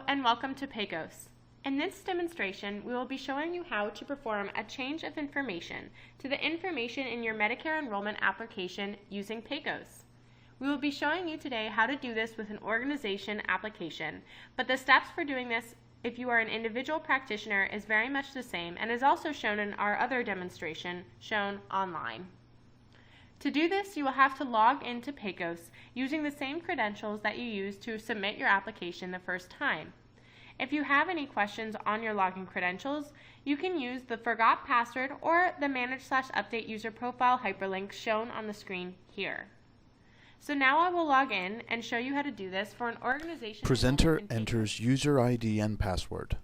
and welcome to PECOS. In this demonstration, we will be showing you how to perform a change of information to the information in your Medicare enrollment application using PECOS. We will be showing you today how to do this with an organization application, but the steps for doing this if you are an individual practitioner is very much the same and is also shown in our other demonstration shown online. To do this, you will have to log into PECOS using the same credentials that you used to submit your application the first time. If you have any questions on your login credentials, you can use the Forgot Password or the Manage/Update User Profile hyperlink shown on the screen here. So now I will log in and show you how to do this for an organization. Presenter enters user ID and password.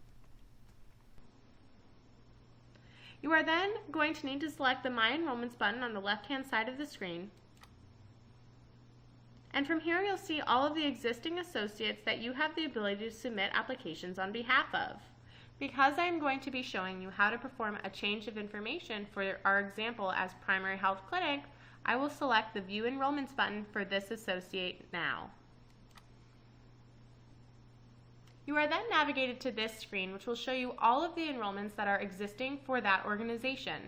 You are then going to need to select the My Enrollments button on the left-hand side of the screen. And from here you'll see all of the existing associates that you have the ability to submit applications on behalf of. Because I am going to be showing you how to perform a change of information for our example as Primary Health Clinic, I will select the View Enrollments button for this associate now. You are then navigated to this screen, which will show you all of the enrollments that are existing for that organization.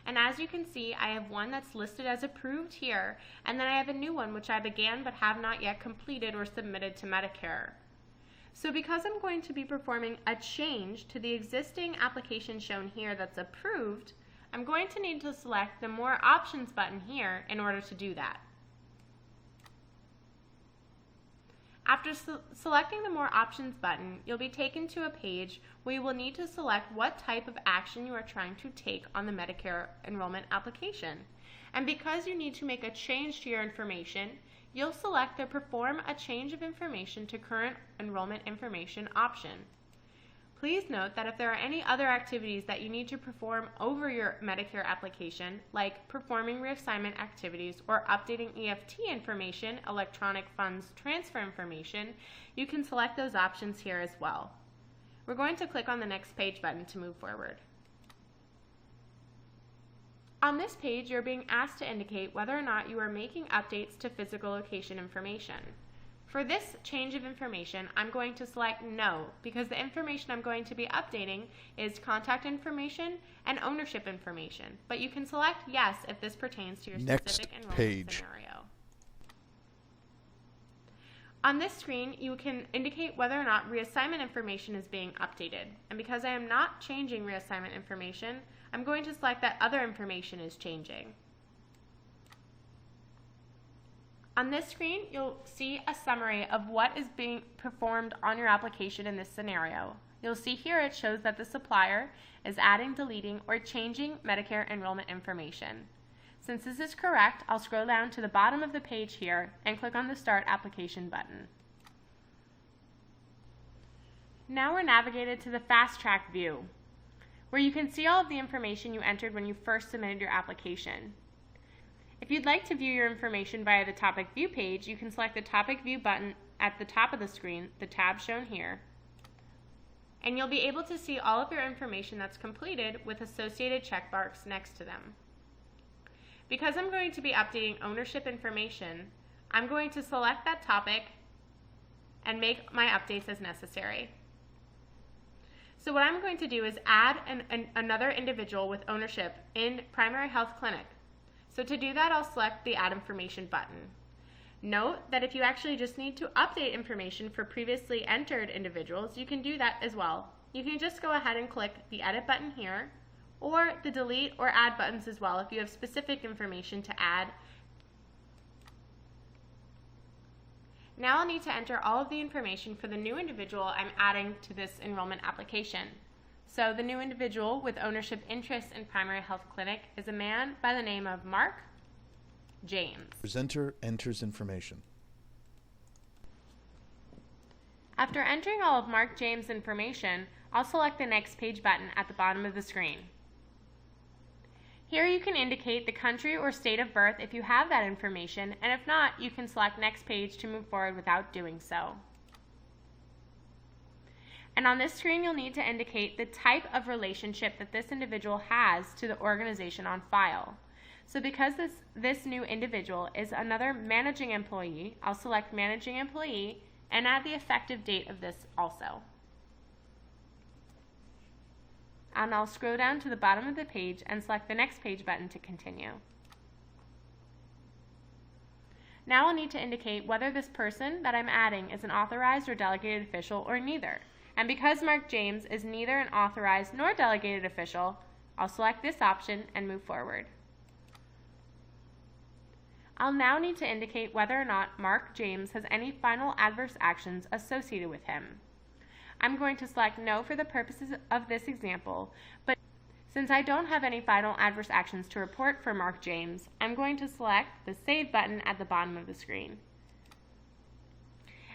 And as you can see, I have one that's listed as approved here, and then I have a new one which I began but have not yet completed or submitted to Medicare. So because I'm going to be performing a change to the existing application shown here that's approved, I'm going to need to select the More Options button here in order to do that. After selecting the More Options button, you'll be taken to a page where you will need to select what type of action you are trying to take on the Medicare enrollment application. And because you need to make a change to your information, you'll select the Perform a Change of Information to Current Enrollment Information option. Please note that if there are any other activities that you need to perform over your Medicare application, like performing reassignment activities or updating EFT information, electronic funds transfer information, you can select those options here as well. We're going to click on the Next Page button to move forward. On this page, you're being asked to indicate whether or not you are making updates to physical location information. For this change of information, I'm going to select No, because the information I'm going to be updating is contact information and ownership information, but you can select Yes if this pertains to your specific enrollment scenario. On this screen, you can indicate whether or not reassignment information is being updated, and because I am not changing reassignment information, I'm going to select that other information is changing. On this screen, you'll see a summary of what is being performed on your application in this scenario. You'll see here it shows that the supplier is adding, deleting, or changing Medicare enrollment information. Since this is correct, I'll scroll down to the bottom of the page here and click on the Start Application button. Now we're navigated to the Fast Track view, where you can see all of the information you entered when you first submitted your application. If you'd like to view your information via the Topic View page, you can select the Topic View button at the top of the screen, the tab shown here, and you'll be able to see all of your information that's completed with associated check marks next to them. Because I'm going to be updating ownership information, I'm going to select that topic and make my updates as necessary. So what I'm going to do is add another individual with ownership in Primary Health Clinic. So to do that, I'll select the Add Information button. Note that if you actually just need to update information for previously entered individuals, you can do that as well. You can just go ahead and click the Edit button here, or the Delete or Add buttons as well if you have specific information to add. Now I'll need to enter all of the information for the new individual I'm adding to this enrollment application. So the new individual with ownership interest in Primary Health Clinic is a man by the name of Mark James. Presenter enters information. After entering all of Mark James' information, I'll select the Next Page button at the bottom of the screen. Here you can indicate the country or state of birth if you have that information, and if not, you can select Next Page to move forward without doing so. And on this screen, you'll need to indicate the type of relationship that this individual has to the organization on file. So because this new individual is another managing employee, I'll select Managing Employee and add the effective date of this also. and I'll scroll down to the bottom of the page and select the next page button to continue. Now I'll need to indicate whether this person that I'm adding is an authorized or delegated official or neither. And because Mark James is neither an authorized nor delegated official, I'll select this option and move forward. I'll now need to indicate whether or not Mark James has any final adverse actions associated with him. I'm going to select no for the purposes of this example, but since I don't have any final adverse actions to report for Mark James, I'm going to select the Save button at the bottom of the screen.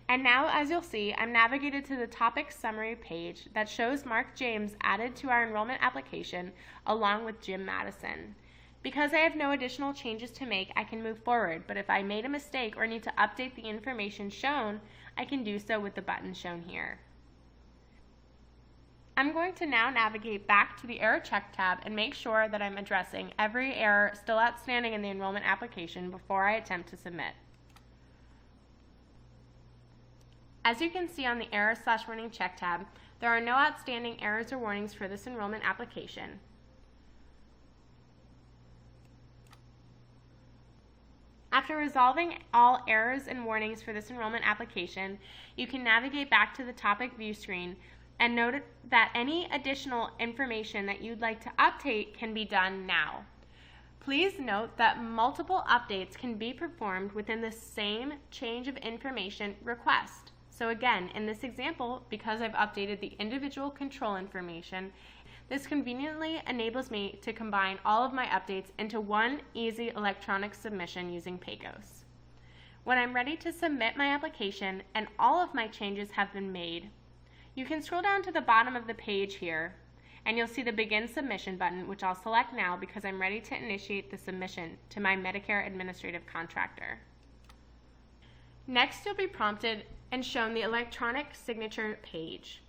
And now, as you'll see, I'm navigated to the topic summary page that shows Mark James added to our enrollment application along with Jim Madison. Because I have no additional changes to make, I can move forward, but if I made a mistake or need to update the information shown, I can do so with the button shown here. I'm going to now navigate back to the Error Check tab and make sure that I'm addressing every error still outstanding in the enrollment application before I attempt to submit. As you can see on the Error/Warning Check tab, there are no outstanding errors or warnings for this enrollment application. After resolving all errors and warnings for this enrollment application, you can navigate back to the topic view screen and note that any additional information that you'd like to update can be done now. Please note that multiple updates can be performed within the same change of information request. So again, in this example, because I've updated the individual control information, this conveniently enables me to combine all of my updates into one easy electronic submission using PECOS. When I'm ready to submit my application and all of my changes have been made, you can scroll down to the bottom of the page here and you'll see the Begin Submission button, which I'll select now because I'm ready to initiate the submission to my Medicare Administrative Contractor. Next, you'll be prompted and shown the electronic signature page.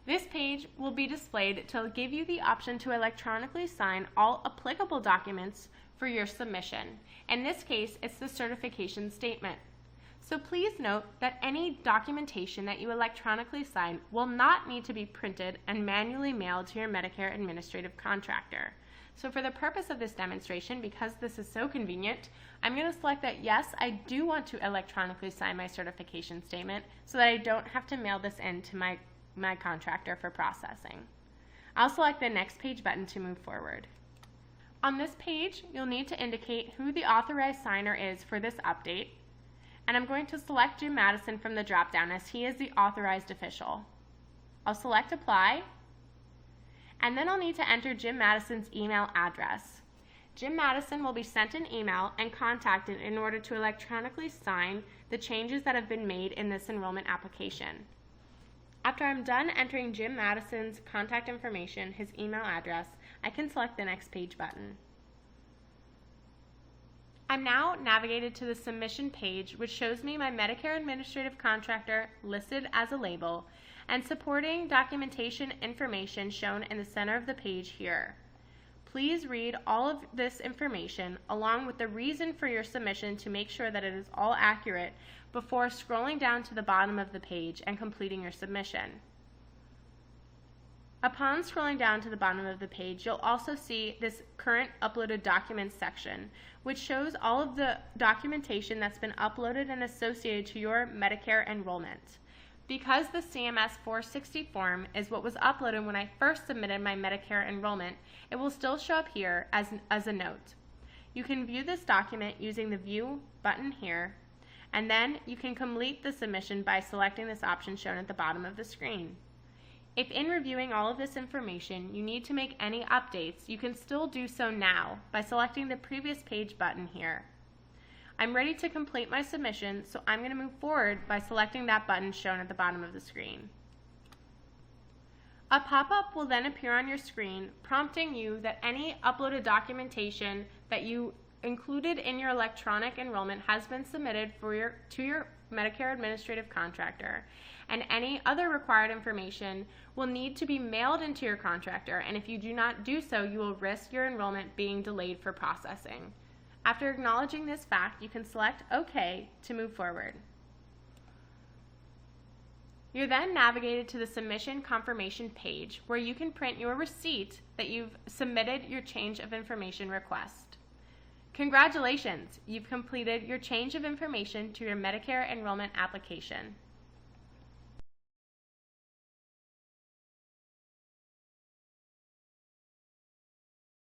This page will be displayed to give you the option to electronically sign all applicable documents for your submission. In this case, it's the certification statement. So please note that any documentation that you electronically sign will not need to be printed and manually mailed to your Medicare Administrative Contractor. So for the purpose of this demonstration, because this is so convenient, I'm going to select that yes, I do want to electronically sign my certification statement so that I don't have to mail this in to my contractor for processing. I'll select the Next Page button to move forward. On this page, you'll need to indicate who the authorized signer is for this update, and I'm going to select Jim Madison from the drop-down as he is the authorized official. I'll select Apply, and then I'll need to enter Jim Madison's email address. Jim Madison will be sent an email and contacted in order to electronically sign the changes that have been made in this enrollment application. After I'm done entering Jim Madison's contact information, his email address, I can select the Next Page button. I'm now navigated to the Submission page, which shows me my Medicare Administrative Contractor listed as a label and supporting documentation information shown in the center of the page here. Please read all of this information along with the reason for your submission to make sure that it is all accurate before scrolling down to the bottom of the page and completing your submission. Upon scrolling down to the bottom of the page, you'll also see this Current Uploaded Documents section, which shows all of the documentation that's been uploaded and associated to your Medicare enrollment. Because the CMS 460 form is what was uploaded when I first submitted my Medicare enrollment, it will still show up here as a note. You can view this document using the View button here, and then you can complete the submission by selecting this option shown at the bottom of the screen. If in reviewing all of this information you need to make any updates, you can still do so now by selecting the Previous Page button here. I'm ready to complete my submission, so I'm going to move forward by selecting that button shown at the bottom of the screen. A pop-up will then appear on your screen prompting you that any uploaded documentation that you included in your electronic enrollment has been submitted to your Medicare Administrative Contractor, and any other required information will need to be mailed into your contractor, and if you do not do so, you will risk your enrollment being delayed for processing. After acknowledging this fact, you can select OK to move forward. You're then navigated to the submission confirmation page where you can print your receipt that you've submitted your change of information request. Congratulations! You've completed your change of information to your Medicare enrollment application.